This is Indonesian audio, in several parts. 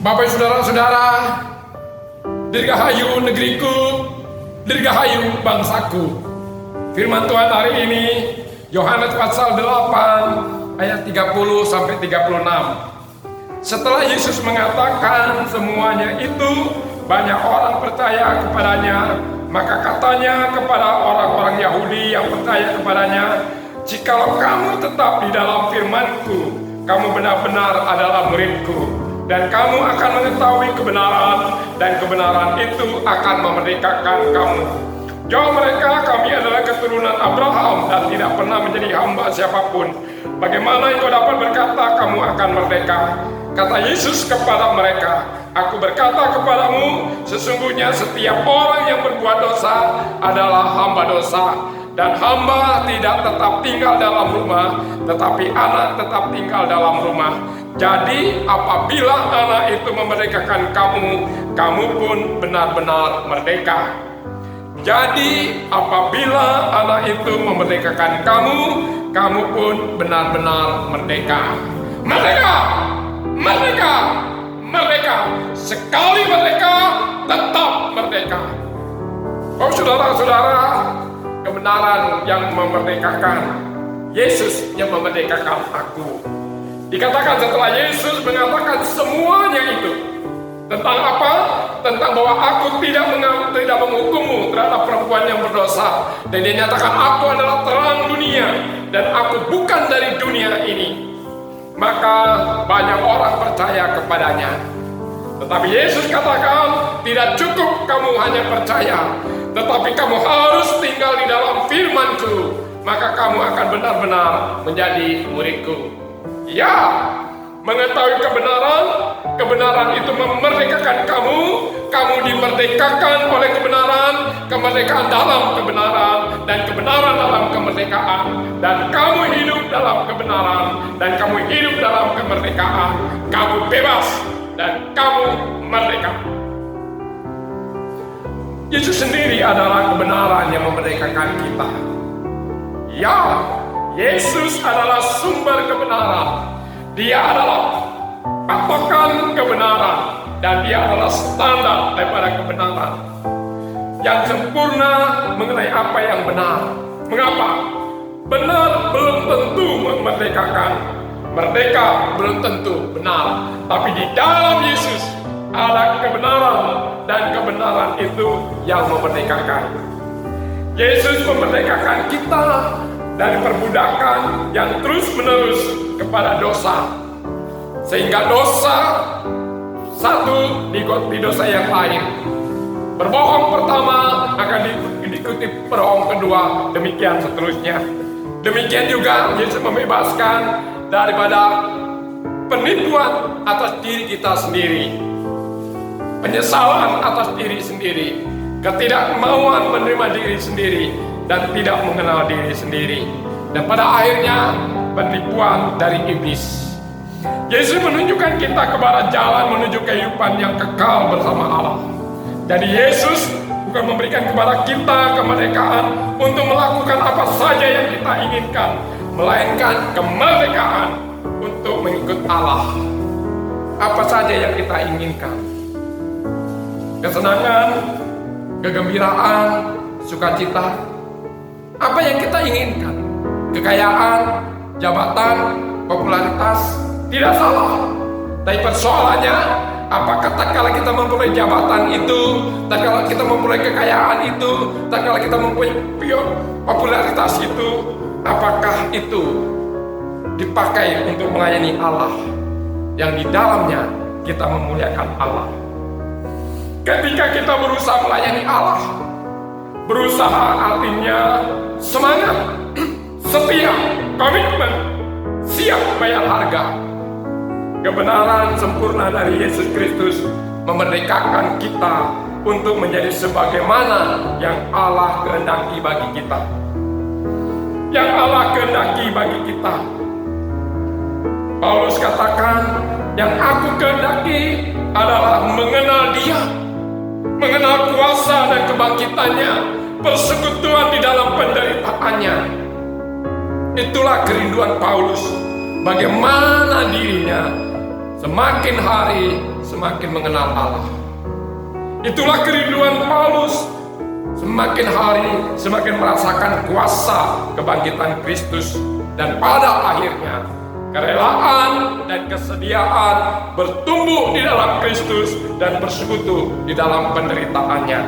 Bapak saudara-saudara, dirgahayu negeriku, dirgahayu bangsaku. Firman Tuhan hari ini Yohanes pasal 8 ayat 30 sampai 36. Setelah Yesus mengatakan semuanya itu, banyak orang percaya kepadanya. Maka katanya kepada orang-orang Yahudi yang percaya kepadanya, "Jikalau kamu tetap di dalam firman-Ku, kamu benar-benar adalah murid-Ku, dan kamu akan mengetahui kebenaran, dan kebenaran itu akan memerdekakan kamu." Jawab mereka, "Kami adalah keturunan Abraham dan tidak pernah menjadi hamba siapapun. Bagaimana engkau dapat berkata kamu akan merdeka?" Kata Yesus kepada mereka, "Aku berkata kepadamu, sesungguhnya setiap orang yang berbuat dosa adalah hamba dosa. Dan hamba tidak tetap tinggal dalam rumah, tetapi anak tetap tinggal dalam rumah. Jadi apabila anak itu memerdekakan kamu, kamu pun benar-benar merdeka." Jadi apabila anak itu memerdekakan kamu, kamu pun benar-benar merdeka. Merdeka! Merdeka! Merdeka! Sekali merdeka, tetap merdeka. Oh saudara-saudara, kebenaran yang memerdekakan, Yesus yang memerdekakan aku. Dikatakan setelah Yesus mengatakan semuanya itu. Tentang apa? Tentang bahwa aku tidak menghukummu terhadap perempuan yang berdosa. Dan dia nyatakan aku adalah terang dunia, dan aku bukan dari dunia ini. Maka banyak orang percaya kepadanya. Tetapi Yesus katakan, tidak cukup kamu hanya percaya, tetapi kamu harus tinggal di dalam firman-Ku, maka kamu akan benar-benar menjadi murid-Ku. Ya, mengetahui kebenaran, kebenaran itu memerdekakan kamu, kamu dimerdekakan oleh kebenaran, kemerdekaan dalam kebenaran, dan kebenaran dalam kemerdekaan, dan kamu hidup dalam kebenaran, dan kamu hidup dalam kemerdekaan, kamu bebas, dan kamu merdeka. Yesus sendiri adalah kebenaran yang memerdekakan kita. Ya, Yesus adalah sumber kebenaran. Dia adalah patokan kebenaran, dan dia adalah standar daripada kebenaran yang sempurna mengenai apa yang benar. Mengapa? Benar belum tentu memerdekakan, merdeka belum tentu benar. Tapi di dalam Yesus ada kebenaran, dan kebenaran itu yang memerdekakan. Yesus memerdekakan kita dari perbudakan yang terus-menerus kepada dosa, sehingga dosa satu diikuti dosa yang lain. Berbohong pertama akan diikuti berbohong kedua, demikian seterusnya. Demikian juga Yesus membebaskan daripada penipuan atas diri kita sendiri, penyesalan atas diri sendiri, ketidakmauan menerima diri sendiri, dan tidak mengenal diri sendiri, dan pada akhirnya penipuan dari iblis. Yesus menunjukkan kita kepada jalan menuju kehidupan yang kekal bersama Allah. Jadi Yesus bukan memberikan kepada kita kemerdekaan untuk melakukan apa saja yang kita inginkan, melainkan kemerdekaan untuk mengikut Allah. Apa saja yang kita inginkan, kesenangan, kegembiraan, sukacita, apa yang kita inginkan, kekayaan, jabatan, popularitas, tidak salah. Tapi persoalannya, apakah tatkala kita memperoleh jabatan itu, tatkala kita memperoleh kekayaan itu, tatkala kita mempunyai popularitas itu, apakah itu dipakai untuk melayani Allah yang di dalamnya kita memuliakan Allah? Ketika kita berusaha melayani Allah, berusaha artinya semangat, setia, komitmen, siap bayar harga. Kebenaran sempurna dari Yesus Kristus memerdekakan kita untuk menjadi sebagaimana yang Allah kehendaki bagi kita. Yang Allah kehendaki bagi kita. Paulus katakan, yang aku kehendaki adalah mengenal Dia, mengenal kuasa dan kebangkitannya, persekutuan di dalam penderitaannya. Itulah kerinduan Paulus, bagaimana dirinya semakin hari semakin mengenal Allah. Itulah kerinduan Paulus, semakin hari semakin merasakan kuasa kebangkitan Kristus, dan pada akhirnya kerelaan dan kesediaan bertumbuh di dalam Kristus dan bersekutu di dalam penderitaannya.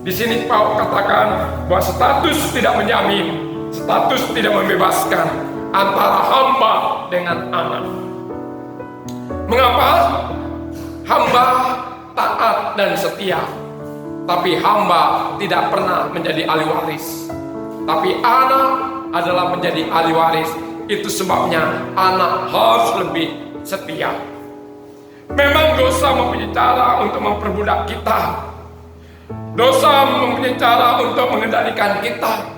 Di sini Paulus katakan bahwa status tidak menjamin, status tidak membebaskan antara hamba dengan anak. Mengapa? Hamba taat dan setia, tapi hamba tidak pernah menjadi ahli waris. Tapi anak adalah menjadi ahli waris. Itu sebabnya anak harus lebih setia. Memang dosa mempunyai cara untuk memperbudak kita. Dosa mempunyai cara untuk mengendalikan kita.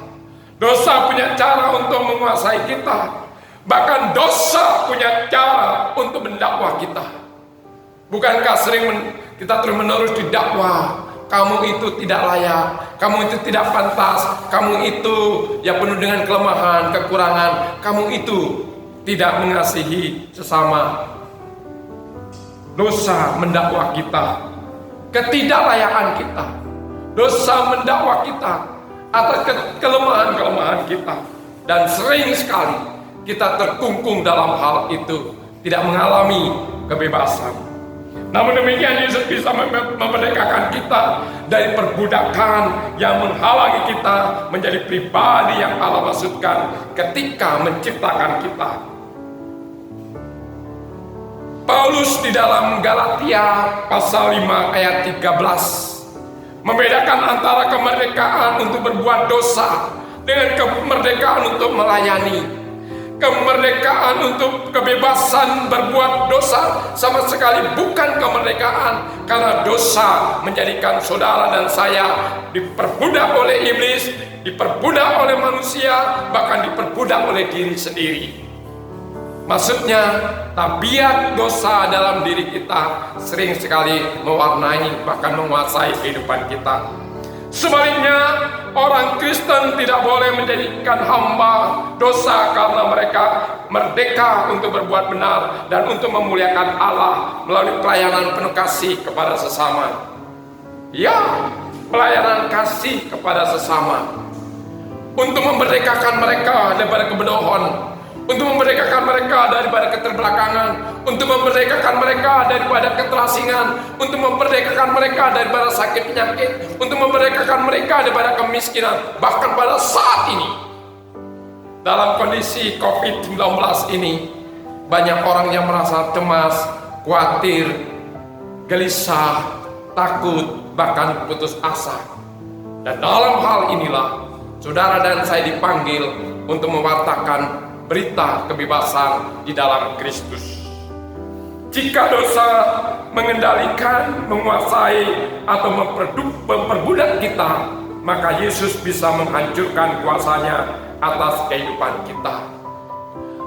Dosa punya cara untuk menguasai kita. Bahkan dosa punya cara untuk mendakwa kita. Bukankah sering kita terus-menerus didakwa, kamu itu tidak layak, kamu itu tidak pantas, kamu itu ya penuh dengan kelemahan, kekurangan, kamu itu tidak mengasihi sesama. Dosa mendakwa kita, ketidaklayaan kita. Dosa mendakwa kita atas kelemahan-kelemahan kita. Dan sering sekali kita terkungkung dalam hal itu, tidak mengalami kebebasan. Namun demikian Yesus bisa memerdekakan kita dari perbudakan yang menghalangi kita menjadi pribadi yang Allah maksudkan ketika menciptakan kita. Paulus di dalam Galatia pasal 5 ayat 13 membedakan antara kemerdekaan untuk berbuat dosa dengan kemerdekaan untuk melayani. Kemerdekaan untuk kebebasan berbuat dosa sama sekali bukan kemerdekaan, karena dosa menjadikan saudara dan saya diperbudak oleh iblis, diperbudak oleh manusia, bahkan diperbudak oleh diri sendiri. Maksudnya tabiat dosa dalam diri kita sering sekali mewarnai bahkan menguasai kehidupan kita. Sebaliknya, orang Kristen tidak boleh menjadikan hamba dosa karena mereka merdeka untuk berbuat benar dan untuk memuliakan Allah melalui pelayanan penuh kasih kepada sesama. Ya, pelayanan kasih kepada sesama untuk memerdekakan mereka daripada kebodohan, untuk memerdekakan mereka daripada keterbelakangan, untuk memerdekakan mereka daripada keterasingan, untuk memerdekakan mereka daripada sakit penyakit, untuk memerdekakan mereka daripada kemiskinan. Bahkan pada saat ini, dalam kondisi COVID-19 ini, banyak orang yang merasa cemas, khawatir, gelisah, takut, bahkan putus asa. Dan dalam hal inilah, saudara dan saya dipanggil untuk mewartakan berita kebebasan di dalam Kristus. Jika dosa mengendalikan, menguasai, atau memperbudak kita, maka Yesus bisa menghancurkan kuasanya atas kehidupan kita.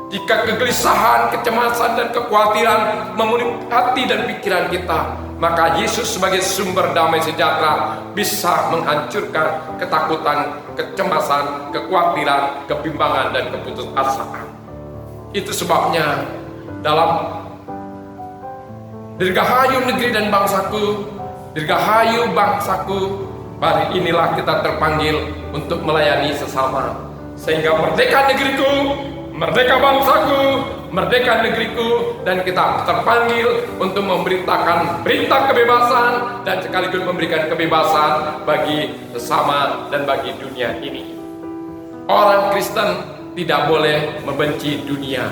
Jika kegelisahan, kecemasan, dan kekhawatiran memenuhi hati dan pikiran kita, maka Yesus sebagai sumber damai sejahtera bisa menghancurkan ketakutan, kecemasan, kekhawatiran, kebimbangan, dan keputusasaan. Itu sebabnya dalam Dirgahayu negeri dan bangsaku, Dirgahayu bangsaku, hari inilah kita terpanggil untuk melayani sesama. Sehingga merdeka negeriku, merdeka bangsaku, merdeka negeriku, dan kita terpanggil untuk memberitakan berita kebebasan dan sekaligus memberikan kebebasan bagi sesama dan bagi dunia ini. Orang Kristen tidak boleh membenci dunia,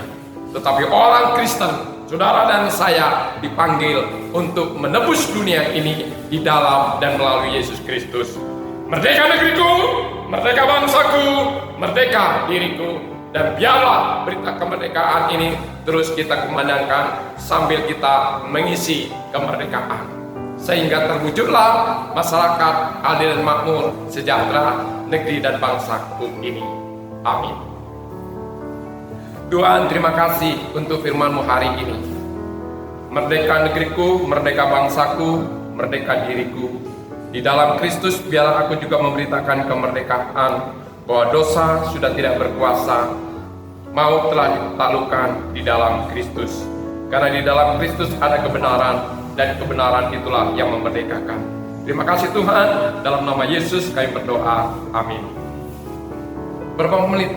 tetapi orang Kristen, saudara dan saya, dipanggil untuk menebus dunia ini di dalam dan melalui Yesus Kristus. Merdeka negeriku, merdeka bangsaku, merdeka diriku. Dan biarlah berita kemerdekaan ini terus kita kumandangkan sambil kita mengisi kemerdekaan, sehingga terwujudlah masyarakat adil dan makmur, sejahtera negeri dan bangsaku ini. Amin. Tuhan, terima kasih untuk firman-Mu hari ini. Merdeka negeriku, merdeka bangsaku, merdeka diriku. Di dalam Kristus biarlah aku juga memberitakan kemerdekaan, bahwa dosa sudah tidak berkuasa, maut telah ditaklukkan di dalam Kristus. Karena di dalam Kristus ada kebenaran, dan kebenaran itulah yang memerdekakan. Terima kasih Tuhan, dalam nama Yesus kami berdoa, amin. Berapa menit?